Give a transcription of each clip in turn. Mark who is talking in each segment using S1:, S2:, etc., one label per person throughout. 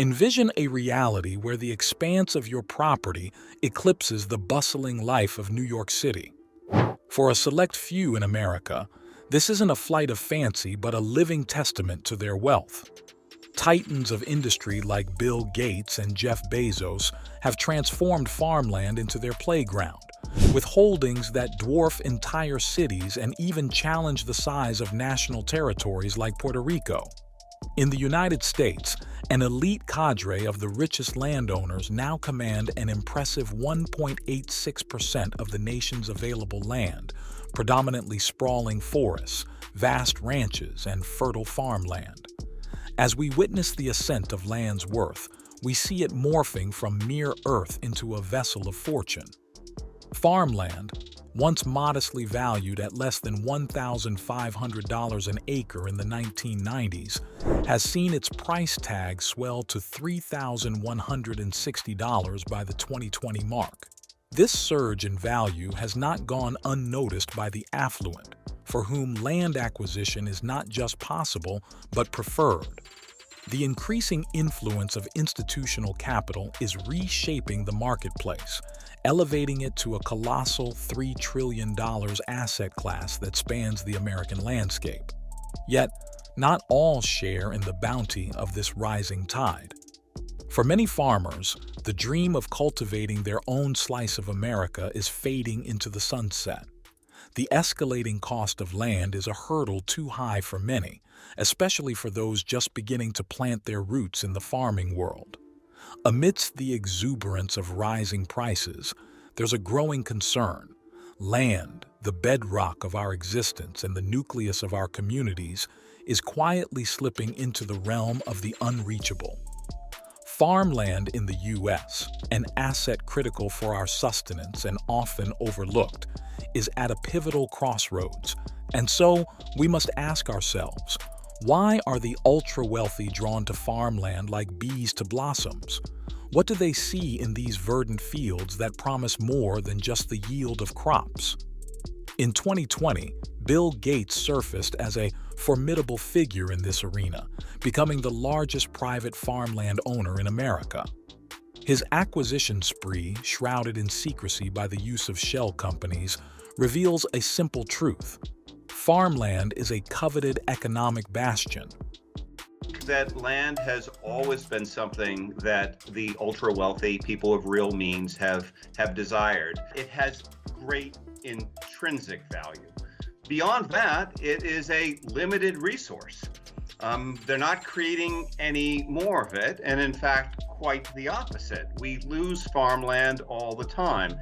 S1: Envision a reality where the expanse of your property eclipses the bustling life of New York City. For a select few in America, this isn't a flight of fancy but a living testament to their wealth. Titans of industry like Bill Gates and Jeff Bezos have transformed farmland into their playground, with holdings that dwarf entire cities and even challenge the size of national territories like Puerto Rico. In the United States, an elite cadre of the richest landowners now command an impressive 1.86% of the nation's available land, predominantly sprawling forests, vast ranches, and fertile farmland. As we witness the ascent of land's worth, we see it morphing from mere earth into a vessel of fortune. Farmland, once modestly valued at less than $1,500 an acre in the 1990s, has seen its price tag swell to $3,160 by the 2020 mark. This surge in value has not gone unnoticed by the affluent, for whom land acquisition is not just possible but preferred. The increasing influence of institutional capital is reshaping the marketplace, elevating it to a colossal $3 trillion asset class that spans the American landscape. Yet, not all share in the bounty of this rising tide. For many farmers, the dream of cultivating their own slice of America is fading into the sunset. The escalating cost of land is a hurdle too high for many, especially for those just beginning to plant their roots in the farming world. Amidst the exuberance of rising prices, there's a growing concern. Land, the bedrock of our existence and the nucleus of our communities, is quietly slipping into the realm of the unreachable. Farmland in the U.S., an asset critical for our sustenance and often overlooked, is at a pivotal crossroads. And so, we must ask ourselves, why are the ultra-wealthy drawn to farmland like bees to blossoms? What do they see in these verdant fields that promise more than just the yield of crops? In 2020, Bill Gates surfaced as a formidable figure in this arena, becoming the largest private farmland owner in America. His acquisition spree, shrouded in secrecy by the use of shell companies, reveals a simple truth. Farmland is a coveted economic bastion.
S2: That land has always been something that the ultra-wealthy people of real means have desired. It has great intrinsic value. Beyond that, it is a limited resource. They're not creating any more of it, and in fact, quite the opposite. We lose farmland all the time.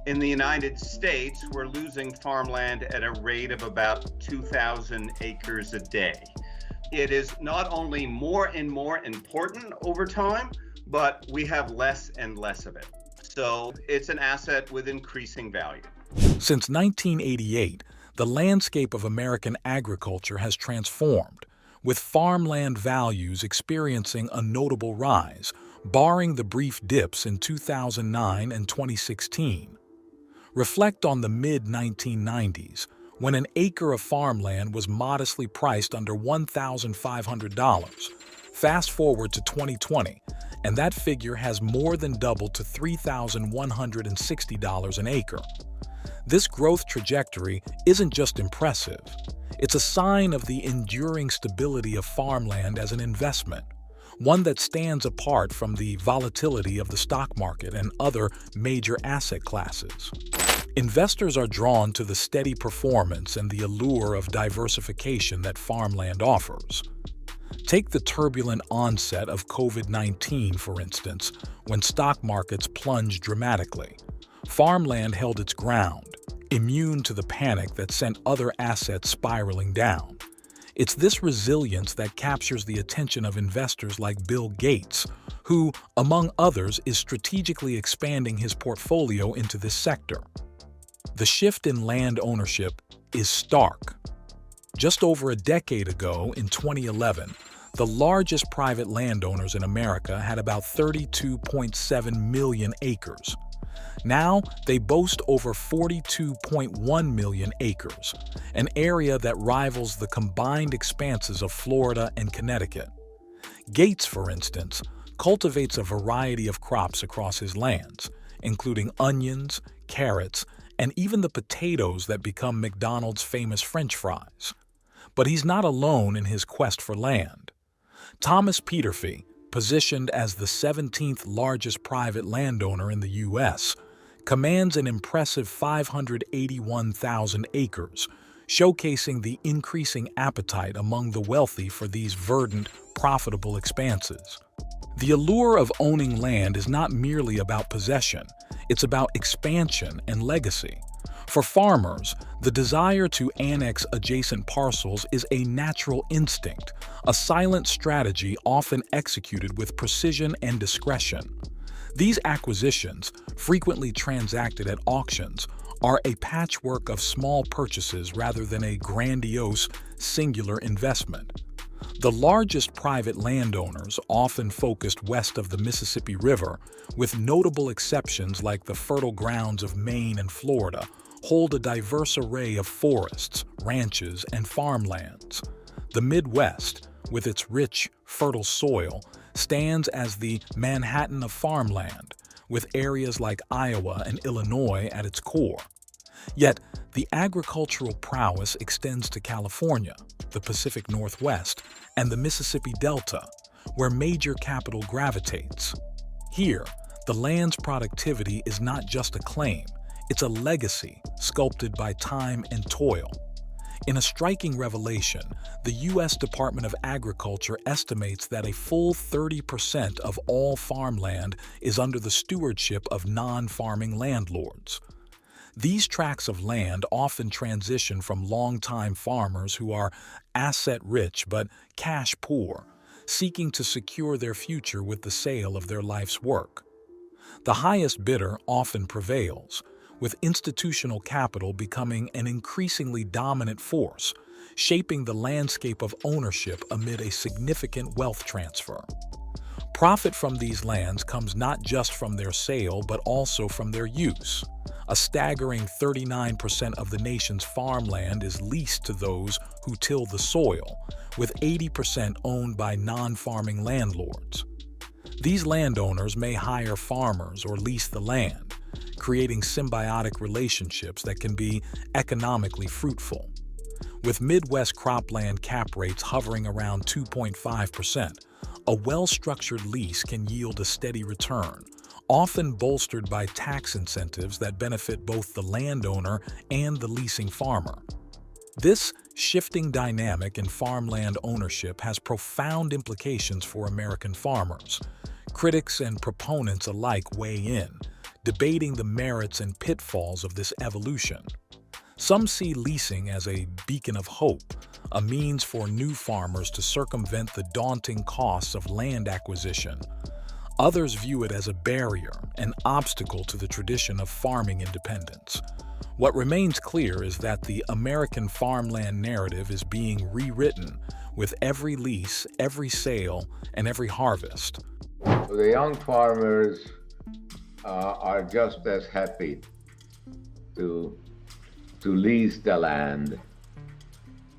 S2: In the United States, we're losing farmland at a rate of about 2,000 acres a day. It is not only more and more important over time, but we have less and less of it. So it's an asset with increasing value.
S1: Since 1988, the landscape of American agriculture has transformed, with farmland values experiencing a notable rise, barring the brief dips in 2009 and 2016. Reflect on the mid-1990s, when an acre of farmland was modestly priced under $1,500. Fast forward to 2020, and that figure has more than doubled to $3,160 an acre. This growth trajectory isn't just impressive. It's a sign of the enduring stability of farmland as an investment, one that stands apart from the volatility of the stock market and other major asset classes. Investors are drawn to the steady performance and the allure of diversification that farmland offers. Take the turbulent onset of COVID-19, for instance, when stock markets plunged dramatically. Farmland held its ground, immune to the panic that sent other assets spiraling down. It's this resilience that captures the attention of investors like Bill Gates, who, among others, is strategically expanding his portfolio into this sector. The shift in land ownership is stark. Just over a decade ago, in 2011, the largest private landowners in America had about 32.7 million acres. Now, they boast over 42.1 million acres, an area that rivals the combined expanses of Florida and Connecticut. Gates, for instance, cultivates a variety of crops across his lands, including onions, carrots, and even the potatoes that become McDonald's famous French fries. But he's not alone in his quest for land. Thomas Peterffy, positioned as the 17th largest private landowner in the U.S., commands an impressive 581,000 acres, showcasing the increasing appetite among the wealthy for these verdant, profitable expanses. The allure of owning land is not merely about possession, it's about expansion and legacy. For farmers, the desire to annex adjacent parcels is a natural instinct, a silent strategy often executed with precision and discretion. These acquisitions, frequently transacted at auctions, are a patchwork of small purchases rather than a grandiose, singular investment. The largest private landowners, often focused west of the Mississippi River, with notable exceptions like the fertile grounds of Maine and Florida, hold a diverse array of forests, ranches, and farmlands. The Midwest, with its rich, fertile soil, stands as the Manhattan of farmland, with areas like Iowa and Illinois at its core. Yet, the agricultural prowess extends to California, the Pacific Northwest, and the Mississippi Delta, where major capital gravitates. Here, the land's productivity is not just a claim, it's a legacy sculpted by time and toil. In a striking revelation, the U.S. Department of Agriculture estimates that a full 30% of all farmland is under the stewardship of non-farming landlords. These tracts of land often transition from long-time farmers who are asset-rich but cash-poor, seeking to secure their future with the sale of their life's work. The highest bidder often prevails, with institutional capital becoming an increasingly dominant force, shaping the landscape of ownership amid a significant wealth transfer. Profit from these lands comes not just from their sale but also from their use. A staggering 39% of the nation's farmland is leased to those who till the soil, with 80% owned by non-farming landlords. These landowners may hire farmers or lease the land, creating symbiotic relationships that can be economically fruitful. With Midwest cropland cap rates hovering around 2.5%, a well-structured lease can yield a steady return, often bolstered by tax incentives that benefit both the landowner and the leasing farmer. This shifting dynamic in farmland ownership has profound implications for American farmers. Critics and proponents alike weigh in, debating the merits and pitfalls of this evolution. Some see leasing as a beacon of hope, a means for new farmers to circumvent the daunting costs of land acquisition. Others view it as a barrier, an obstacle to the tradition of farming independence. What remains clear is that the American farmland narrative is being rewritten with every lease, every sale, and every harvest.
S3: So the young farmers are just as happy to lease the land,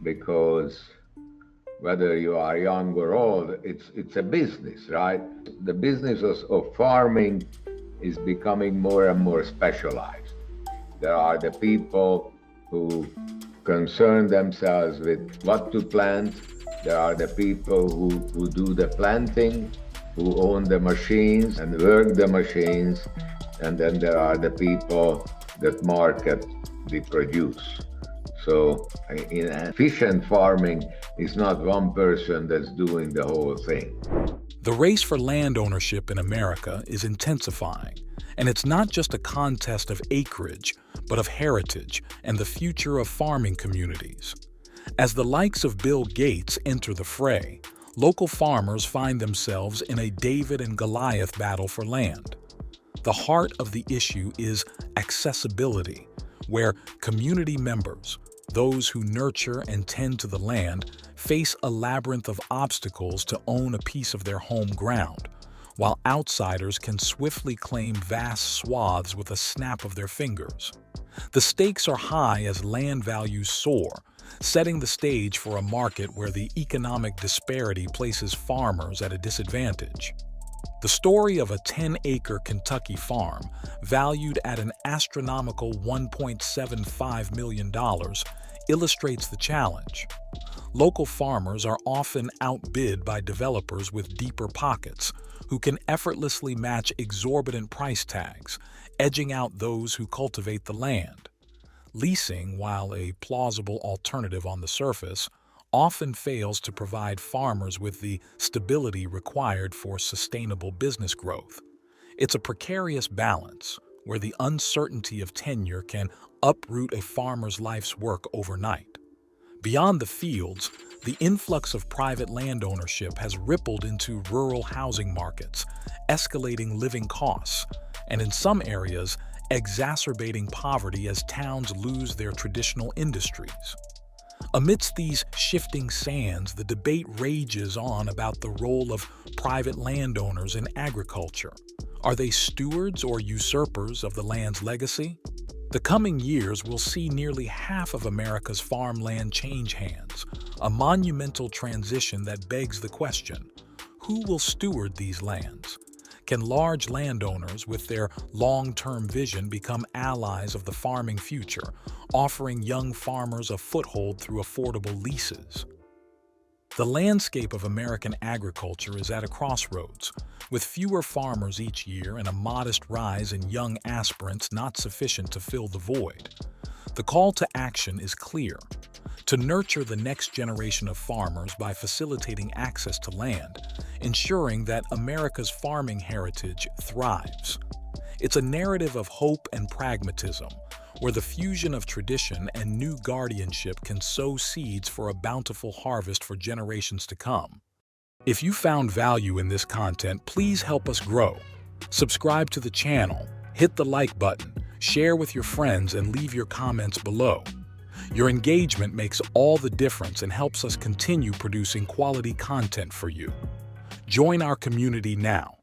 S3: because whether you are young or old, it's a business, right? The business of farming is becoming more and more specialized. There are the people who concern themselves with what to plant. There are the people who do the planting, who own the machines and work the machines. And then there are the people that market the produce. So in efficient farming, it's not one person that's doing the whole thing.
S1: The race for land ownership in America is intensifying, and it's not just a contest of acreage, but of heritage and the future of farming communities. As the likes of Bill Gates enter the fray, local farmers find themselves in a David and Goliath battle for land. The heart of the issue is accessibility, where community members, those who nurture and tend to the land, face a labyrinth of obstacles to own a piece of their home ground, while outsiders can swiftly claim vast swaths with a snap of their fingers. The stakes are high as land values soar, setting the stage for a market where the economic disparity places farmers at a disadvantage. The story of a 10-acre Kentucky farm, valued at an astronomical $1.75 million, illustrates the challenge. Local farmers are often outbid by developers with deeper pockets, who can effortlessly match exorbitant price tags, edging out those who cultivate the land. Leasing, while a plausible alternative on the surface, often fails to provide farmers with the stability required for sustainable business growth. It's a precarious balance, where the uncertainty of tenure can uproot a farmer's life's work overnight. Beyond the fields, the influx of private land ownership has rippled into rural housing markets, escalating living costs, and in some areas, exacerbating poverty as towns lose their traditional industries. Amidst these shifting sands, the debate rages on about the role of private landowners in agriculture. Are they stewards or usurpers of the land's legacy? The coming years will see nearly half of America's farmland change hands, a monumental transition that begs the question: who will steward these lands? Can large landowners with their long-term vision become allies of the farming future, offering young farmers a foothold through affordable leases? The landscape of American agriculture is at a crossroads, with fewer farmers each year and a modest rise in young aspirants not sufficient to fill the void. The call to action is clear: to nurture the next generation of farmers by facilitating access to land, ensuring that America's farming heritage thrives. It's a narrative of hope and pragmatism, where the fusion of tradition and new guardianship can sow seeds for a bountiful harvest for generations to come. If you found value in this content, please help us grow. Subscribe to the channel, hit the like button, share with your friends, and leave your comments below. Your engagement makes all the difference and helps us continue producing quality content for you. Join our community now.